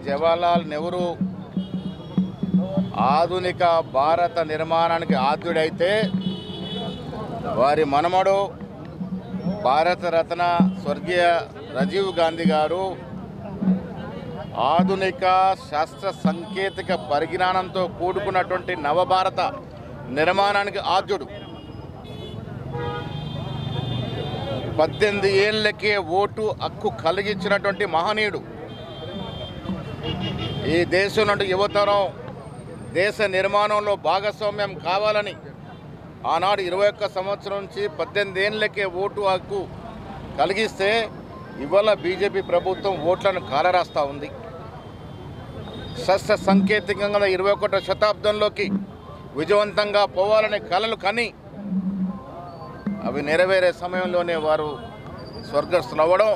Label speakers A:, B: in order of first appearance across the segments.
A: జవహర్లాల్ నెహ్రూ ఆధునిక భారత నిర్మాణానికి ఆద్యుడైతే వారి మనమడు భారతరత్న స్వర్గీయ రాజీవ్ గాంధీ గారు ఆధునిక శాస్త్ర సాంకేతిక పరిజ్ఞానంతో కూడుకున్నటువంటి నవభారత నిర్మాణానికి ఆద్యుడు. 18 ఏళ్లకే ఓటు హక్కు కలిగించినటువంటి మహనీయుడు. ఈ దేశం నుండి యువతరం దేశ నిర్మాణంలో భాగస్వామ్యం కావాలని ఆనాడు 21 సంవత్సరం నుంచి 18 ఏళ్లకే ఓటు హక్కు కలిగిస్తే ఇవాళ బీజేపీ ప్రభుత్వం ఓట్లను కాలరాస్తూ ఉంది. శాస్త్ర సాంకేతికంగా 21వ శతాబ్దంలోకి విజయవంతంగా పోవాలనే కలలు కని అవి నెరవేరే సమయంలోనే వారు స్వర్గస్థులవ్వడం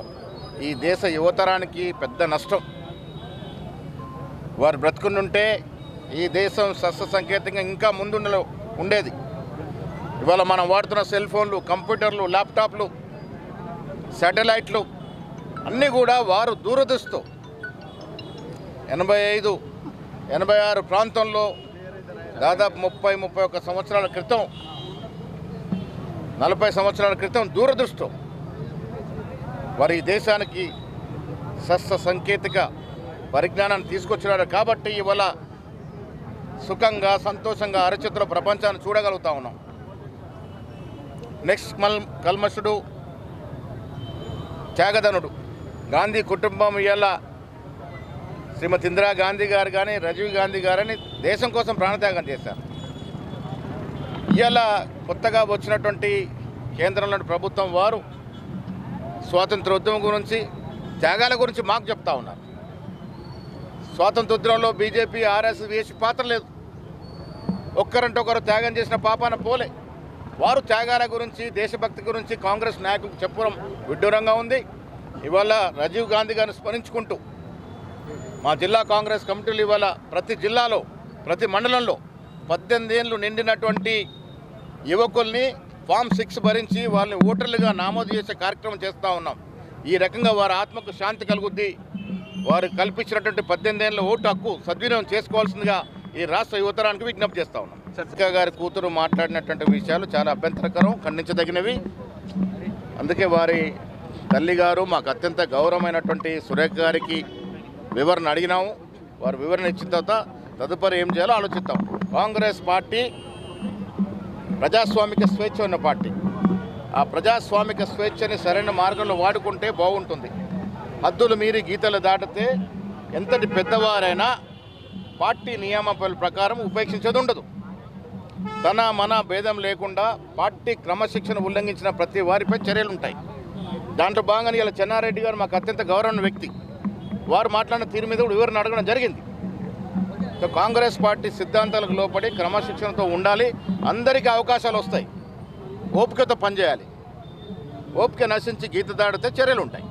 A: ఈ దేశ యువతరానికి పెద్ద నష్టం. వారు బ్రతుకుంటుంటే ఈ దేశం శాస్త్ర సాంకేతికంగా ఇంకా ముందు ఉండేది. ఇవాళ మనం వాడుతున్న సెల్ ఫోన్లు, కంప్యూటర్లు, ల్యాప్టాప్లు, శాటిలైట్లు అన్నీ కూడా వారు దూరదృష్టితో 85, 86 ప్రాంతంలో దాదాపు 30-31 సంవత్సరాల క్రితం, 40 సంవత్సరాల క్రితం దూరదృష్టితో వారు ఈ దేశానికి శాస్త్ర సాంకేతిక పరిజ్ఞానాన్ని తీసుకొచ్చినారు. కాబట్టి ఇవాళ సుఖంగా సంతోషంగా అరచేతుల ప్రపంచాన్ని చూడగలుగుతా ఉన్నాం. నెక్స్ట్ కల్మషుడు త్యాగధనుడు గాంధీ కుటుంబం ఇవాళ శ్రీమతి ఇందిరాగాంధీ గారు కానీ రాజీవ్ గాంధీ గారని దేశం కోసం ప్రాణత్యాగం చేశారు. ఇవాళ కొత్తగా వచ్చినటువంటి కేంద్రంలోని ప్రభుత్వం వారు స్వాతంత్రోద్యమం గురించి, త్యాగాల గురించి మాకు చెప్తా ఉన్నారు. స్వాతంత్రోద్యమంలో బీజేపీ, ఆర్ఎస్ఎస్ వేసి పాత్ర లేదు. ఒక్కరంటే ఒకరు త్యాగం చేసిన పాపాన పోలే. వారు త్యాగాల గురించి, దేశభక్తి గురించి కాంగ్రెస్ నాయకులకు చెప్పడం విడ్డూరంగా ఉంది. ఇవాళ రాజీవ్ గాంధీ గారిని స్మరించుకుంటూ మా జిల్లా కాంగ్రెస్ కమిటీలు ఇవాళ ప్రతి జిల్లాలో, ప్రతి మండలంలో 18 ఏళ్ళు నిండినటువంటి యువకుల్ని ఫామ్ 6 భరించి వాళ్ళని ఓటర్లుగా నమోదు చేసే కార్యక్రమం చేస్తూ ఉన్నాం. ఈ రకంగా వారి ఆత్మకు శాంతి కలుగుద్ది. వారు కల్పించినటువంటి 18 ఏళ్ళ ఓటు హక్కు సద్వినియోగం చేసుకోవాల్సిందిగా ఈ రాష్ట్ర యువతరానికి విజ్ఞప్తి చేస్తూ ఉన్నాం. సత్య గారి కూతురు మాట్లాడినటువంటి విషయాలు చాలా అభ్యంతరకరం, ఖండించదగినవి. అందుకే వారి తల్లి గారు మాకు అత్యంత గౌరవమైనటువంటి సురేఖ గారికి వివరణ అడిగినాము. వారు వివరణ ఇచ్చిన తర్వాత తదుపరి ఏం చేయాలో ఆలోచిద్దాం. కాంగ్రెస్ పార్టీ ప్రజాస్వామిక స్వేచ్ఛ ఉన్న పార్టీ. ఆ ప్రజాస్వామిక స్వేచ్ఛని సరైన మార్గంలో వాడుకుంటే బాగుంటుంది. హద్దులు మీరి గీతలు దాటితే ఎంతటి పెద్దవారైనా పార్టీ నియామకాల ప్రకారం ఉపేక్షించేది ఉండదు. తన మన భేదం లేకుండా పార్టీ క్రమశిక్షణ ఉల్లంఘించిన ప్రతి వారిపై చర్యలు ఉంటాయి. దాంట్లో భాగంగా ఇలా చెన్నారెడ్డి గారు మాకు అత్యంత గౌరవమైన వ్యక్తి. వారు మాట్లాడిన తీరు మీద కూడా వివరణ అడగడం జరిగింది. కాంగ్రెస్ పార్టీ సిద్ధాంతాలకు లోపడి క్రమశిక్షణతో ఉండాలి. అందరికీ అవకాశాలు వస్తాయి. ఓపికతో పనిచేయాలి. ఓపిక నశించి గీత దాడితే చర్యలు ఉంటాయి.